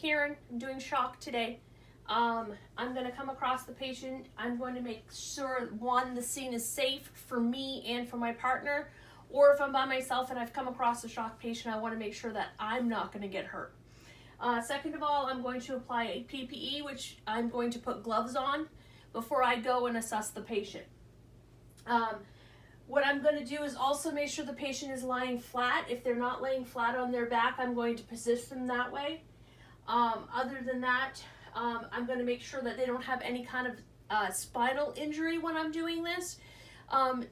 Karen. I'm doing shock today. I'm going to come across the patient. I'm going to make sure, one, the scene is safe for me and for my partner, or if I'm by myself and I've come across a shock patient, I want to make sure that I'm not going to get hurt. Second of all, I'm going to apply a PPE, which I'm going to put gloves on before I go and assess the patient. What I'm going to do is also make sure the patient is lying flat. If they're not laying flat on their back, I'm going to position them that way. Other than that, I'm going to make sure that they don't have any kind of spinal injury when I'm doing this. And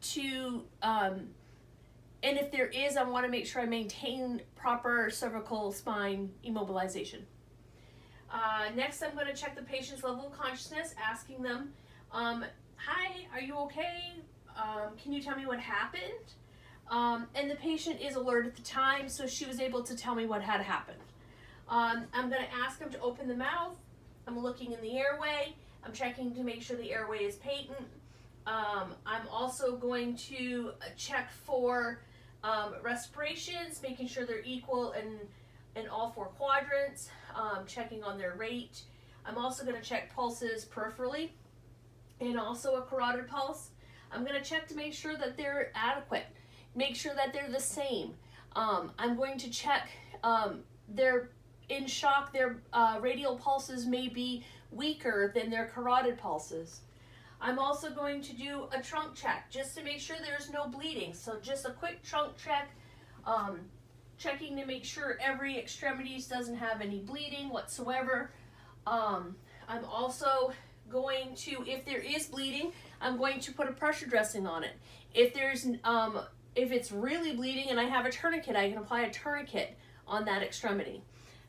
if there is, I want to make sure I maintain proper cervical spine immobilization. Next, I'm going to check the patient's level of consciousness, asking them, hi, are you okay? Can you tell me what happened? And the patient is alert at the time, so she was able to tell me what had happened. I'm going to ask them to open the mouth. I'm looking in the airway. I'm checking to make sure the airway is patent. I'm also going to check for respirations, making sure they're equal in all four quadrants, checking on their rate. I'm also going to check pulses peripherally and also a carotid pulse. I'm going to check to make sure that they're adequate, make sure that they're the same. I'm going to check their in shock, their radial pulses may be weaker than their carotid pulses. I'm also going to do a trunk check just to make sure there's no bleeding. So just a quick trunk check, checking to make sure every extremities doesn't have any bleeding whatsoever. I'm also going to, if there is bleeding, I'm going to put a pressure dressing on it. If it's really bleeding and I have a tourniquet, I can apply a tourniquet on that extremity.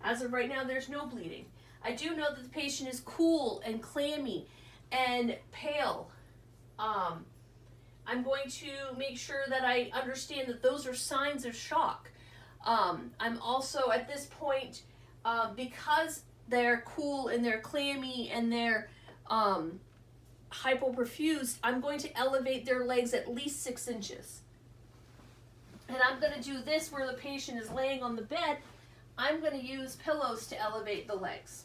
As of right now, there's no bleeding. I do know that the patient is cool and clammy and pale. I'm going to make sure that I understand that those are signs of shock. I'm also at this point, because they're cool and they're clammy and they're hypoperfused, I'm going to elevate their legs at least 6 inches. And I'm going to do this where the patient is laying on the bed. I'm going to use pillows to elevate the legs.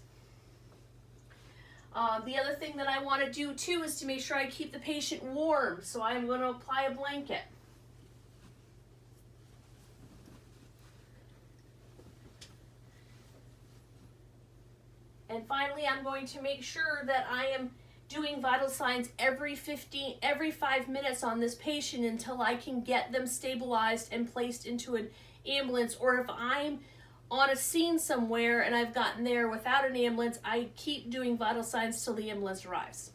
The other thing that I want to do too is to make sure I keep the patient warm. So I'm going to apply a blanket. And finally, I'm going to make sure that I am doing vital signs every 5 minutes on this patient until I can get them stabilized and placed into an ambulance. Or if I'm on a scene somewhere and I've gotten there without an ambulance, I keep doing vital signs till the ambulance arrives.